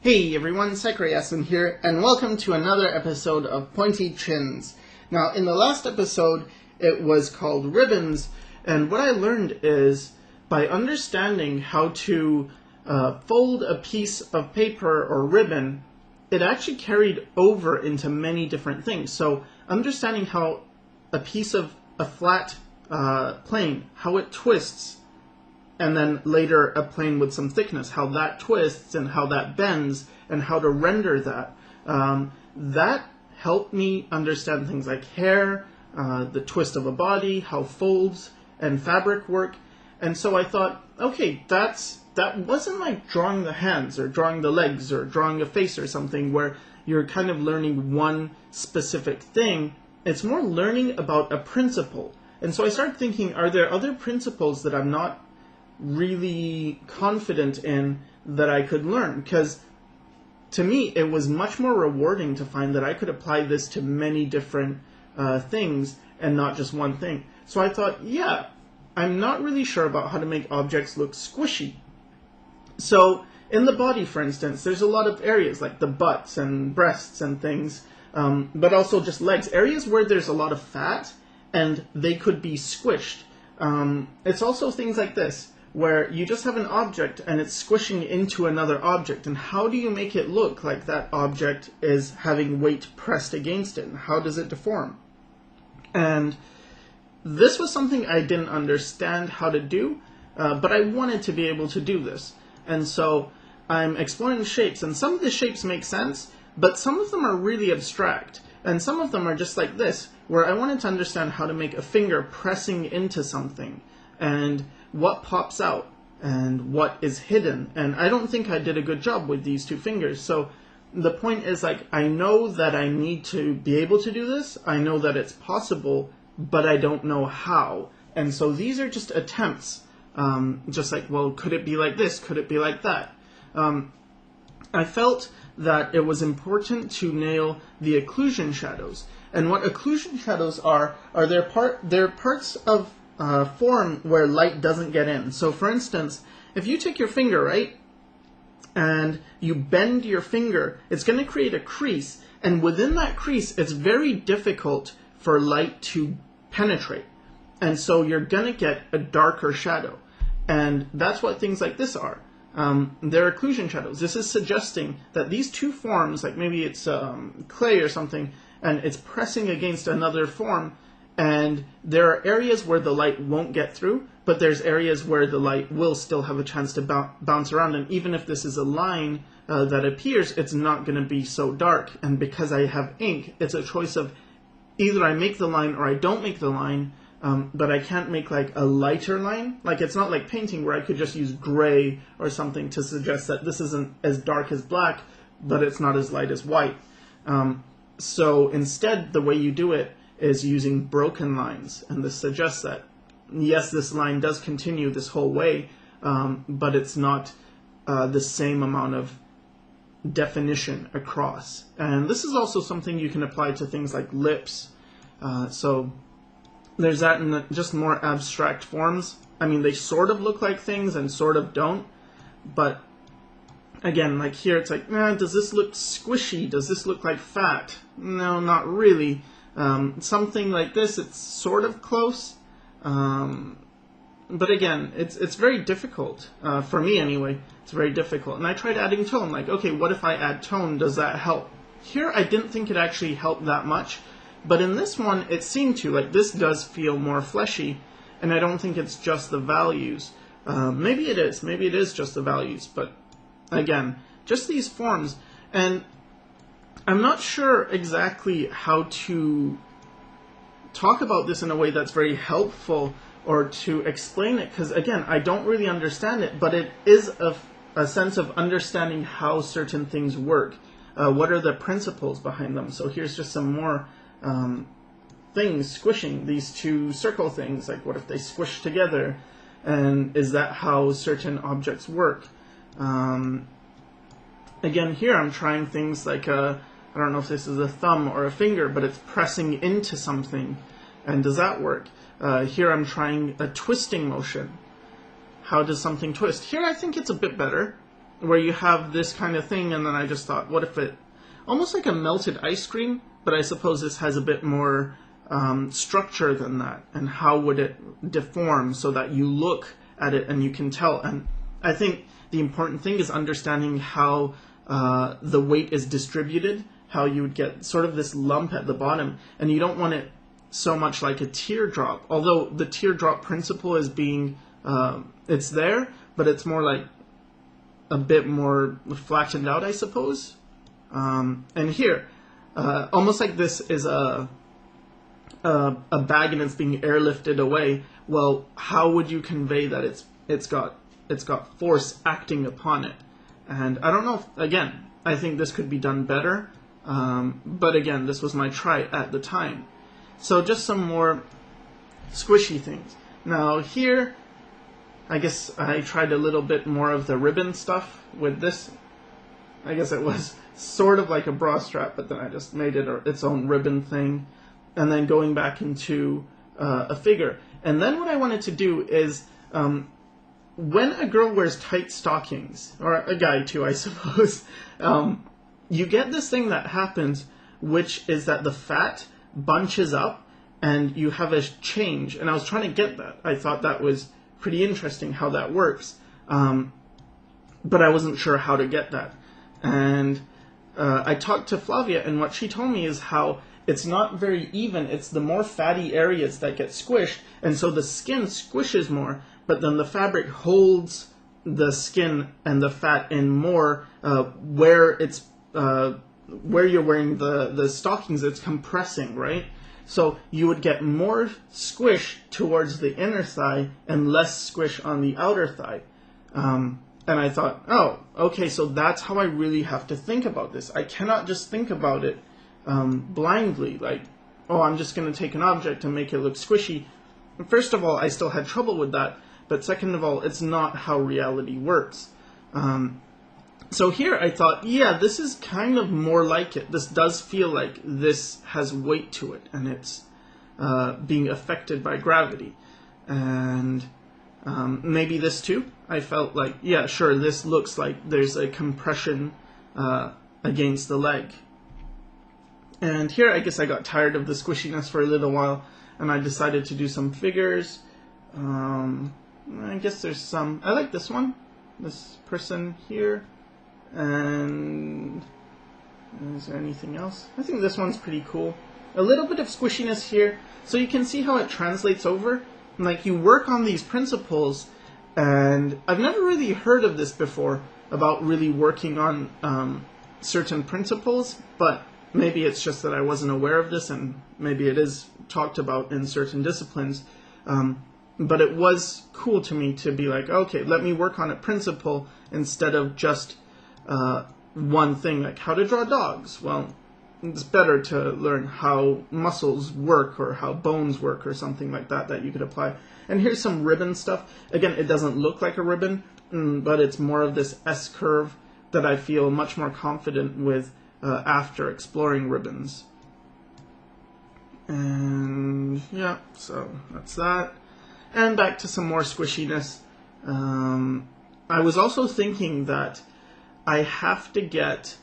Hey everyone, sycra yasin here, and welcome to another episode of Pointy Chins. Now, in the last episode, it was called Ribbons, and what I learned is by understanding how to fold a piece of paper or ribbon, it actually carried over into many different things. So, understanding how a piece of a flat plane, how it twists, and then later a plane with some thickness, how that twists and how that bends and how to render that. That helped me understand things like hair, the twist of a body, how folds and fabric work. And so I thought, okay, that wasn't like drawing the hands or drawing the legs or drawing a face or something where you're kind of learning one specific thing. It's more learning about a principle. And so I started thinking, are there other principles that I'm not really confident in that I could learn? Because to me it was much more rewarding to find that I could apply this to many different things and not just one thing. So I thought, yeah, I'm not really sure about how to make objects look squishy. So in the body, for instance, there's a lot of areas like the butts and breasts and things, but also just legs, areas where there's a lot of fat and they could be squished. It's also things like this, where you just have an object and it's squishing into another object, and how do you make it look like that object is having weight pressed against it, and how does it deform? And this was something I didn't understand how to do, but I wanted to be able to do this. And so I'm exploring shapes, and some of the shapes make sense, but some of them are really abstract, and some of them are just like this, where I wanted to understand how to make a finger pressing into something, and what pops out and what is hidden. And I don't think I did a good job with these two fingers. So the point is, like, I know that I need to be able to do this. I know that it's possible, but I don't know how. And so these are just attempts. Just like, well, could it be like this? Could it be like that? I felt that it was important to nail the occlusion shadows. And what occlusion shadows are they're parts of form where light doesn't get in. So for instance, if you take your finger, right, and you bend your finger, it's going to create a crease, and within that crease it's very difficult for light to penetrate, and so you're going to get a darker shadow. And that's what things like this are. They're occlusion shadows. This is suggesting that these two forms, like maybe it's clay or something, and it's pressing against another form, and there are areas where the light won't get through, but there's areas where the light will still have a chance to bounce around. And even if this is a line that appears, it's not going to be so dark. And because I have ink, it's a choice of either I make the line or I don't make the line, but I can't make like a lighter line. Like, it's not like painting where I could just use gray or something to suggest that this isn't as dark as black, but it's not as light as white. So instead, the way you do it is using broken lines, and this suggests that yes, this line does continue this whole way, but it's not the same amount of definition across. And this is also something you can apply to things like lips. So there's that in the just more abstract forms. I mean, they sort of look like things and sort of don't, but again, like here, it's like, does this look squishy? Does this look like fat? No, not really. Something like this, it's sort of close, but again, it's very difficult, for me anyway. It's very difficult. And I tried adding tone, like, okay, what if I add tone? Does that help? Here, I didn't think it actually helped that much, but in this one, it seemed to. Like, this does feel more fleshy, and I don't think it's just the values. Maybe it is just the values, but again, just these forms. And I'm not sure exactly how to talk about this in a way that's very helpful or to explain it, because again, I don't really understand it, but it is a sense of understanding how certain things work. What are the principles behind them? So here's just some more things squishing, these two circle things. Like, what if they squish together? And is that how certain objects work? Again, here I'm trying things like I don't know if this is a thumb or a finger, but it's pressing into something. And does that work? Here I'm trying a twisting motion. How does something twist? Here I think it's a bit better. where you have this kind of thing, and then I just thought, what if it, almost like a melted ice cream, but I suppose this has a bit more structure than that, and how would it deform so that you look at it and you can tell. And I think the important thing is understanding how the weight is distributed, how you would get sort of this lump at the bottom, and you don't want it so much like a teardrop, although the teardrop principle is being, it's there, but it's more like a bit more flattened out, I suppose. And here, almost like this is a bag and it's being airlifted away. Well, how would you convey that it's got force acting upon it? And I don't know if, again, I think this could be done better, but again, this was my try at the time. So just some more squishy things. Now here, I guess I tried a little bit more of the ribbon stuff with this. I guess it was sort of like a bra strap, but then I just made it its own ribbon thing. And then going back into a figure. And then what I wanted to do is, when a girl wears tight stockings, or a guy too, I suppose, you get this thing that happens, which is that the fat bunches up and you have a change. And I was trying to get that. I thought that was pretty interesting how that works. But I wasn't sure how to get that. And I talked to Flavia, and what she told me is how it's not very even. It's the more fatty areas that get squished, and so the skin squishes more, but then the fabric holds the skin and the fat in more where it's where you're wearing the stockings. It's compressing, right? So you would get more squish towards the inner thigh and less squish on the outer thigh. And I thought, oh, okay, so that's how I really have to think about this. I cannot just think about it blindly, like, oh, I'm just going to take an object and make it look squishy. First of all, I still had trouble with that, but second of all, it's not how reality works. So here I thought, yeah, this is kind of more like it. This does feel like this has weight to it, and it's being affected by gravity. And maybe this too. I felt like, yeah, sure, this looks like there's a compression against the leg. And here I guess I got tired of the squishiness for a little while, and I decided to do some figures. I guess there's some, I like this one, this person here. And is there anything else? I think this one's pretty cool. A little bit of squishiness here, so you can see how it translates over. Like, you work on these principles, and I've never really heard of this before, about really working on certain principles, but maybe it's just that I wasn't aware of this, and maybe it is talked about in certain disciplines. But it was cool to me to be like, okay, let me work on a principle instead of just one thing, like how to draw dogs. Well, it's better to learn how muscles work or how bones work or something like that that you could apply. And here's some ribbon stuff. Again, it doesn't look like a ribbon, but it's more of this S curve that I feel much more confident with after exploring ribbons. And yeah, so that's that. And back to some more squishiness. I was also thinking that I have to get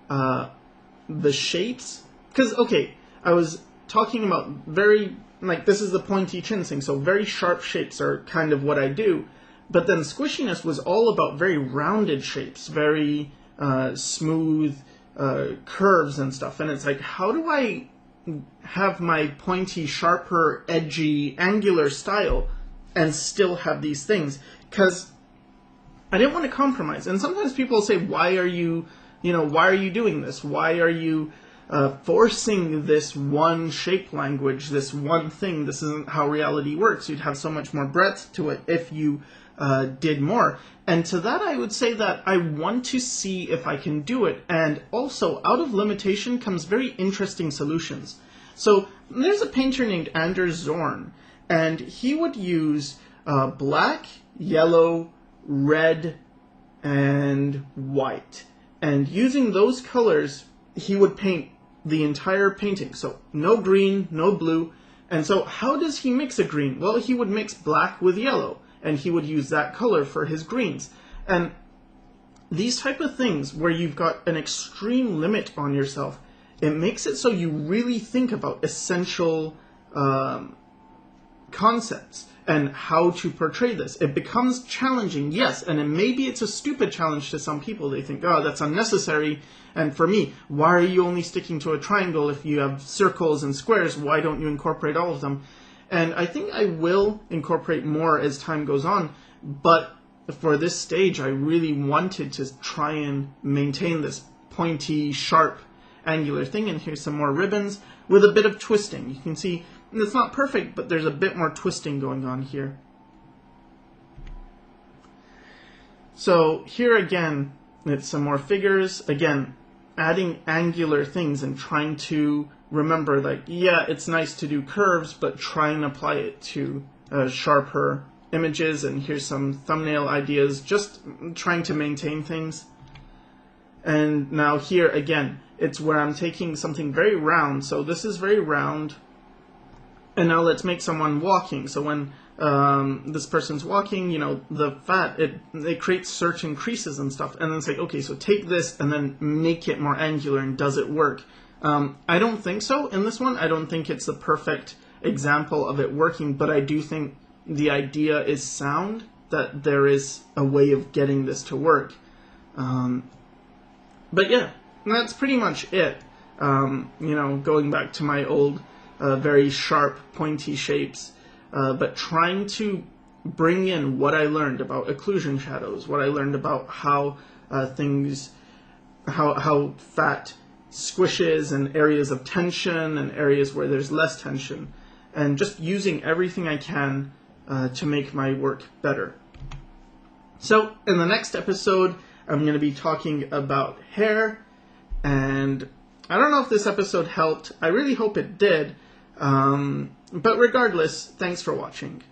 the shapes, because, okay, I was talking about very, like, this is the pointy chin thing, so very sharp shapes are kind of what I do, but then squishiness was all about very rounded shapes, very smooth curves and stuff, and it's like, how do I have my pointy, sharper, edgy, angular style and still have these things? Because I didn't want to compromise. And sometimes people say, why are you doing this? Why are you forcing this one shape language, this one thing? This isn't how reality works. You'd have so much more breadth to it if you did more. And to that, I would say that I want to see if I can do it. And also, out of limitation comes very interesting solutions. So there's a painter named Anders Zorn, and he would use black, yellow, red, and white. And using those colors, he would paint the entire painting. So no green, no blue. And so how does he mix a green? Well, he would mix black with yellow, and he would use that color for his greens. And these type of things where you've got an extreme limit on yourself, it makes it so you really think about essential concepts and how to portray this. It becomes challenging, yes, and maybe it's a stupid challenge to some people. They think, oh, that's unnecessary. And for me, why are you only sticking to a triangle if you have circles and squares? Why don't you incorporate all of them? And I think I will incorporate more as time goes on, but for this stage, I really wanted to try and maintain this pointy, sharp, angular thing. And here's some more ribbons with a bit of twisting. You can see it's not perfect, but there's a bit more twisting going on here. So here again, it's some more figures. Again, adding angular things and trying to remember, like, yeah, it's nice to do curves, but try and apply it to sharper images. And here's some thumbnail ideas, just trying to maintain things. And now here again, it's where I'm taking something very round. So this is very round. And now let's make someone walking. So when this person's walking, you know, the fat, it creates certain creases and stuff. And then it's like, okay, so take this and then make it more angular, and does it work? I don't think so in this one. I don't think it's the perfect example of it working, but I do think the idea is sound, that there is a way of getting this to work. But yeah, that's pretty much it. You know, going back to my old very sharp, pointy shapes, but trying to bring in what I learned about occlusion shadows, what I learned about how how fat squishes and areas of tension and areas where there's less tension, and just using everything I can to make my work better. So in the next episode, I'm going to be talking about hair, and I don't know if this episode helped. I really hope it did. But regardless, thanks for watching.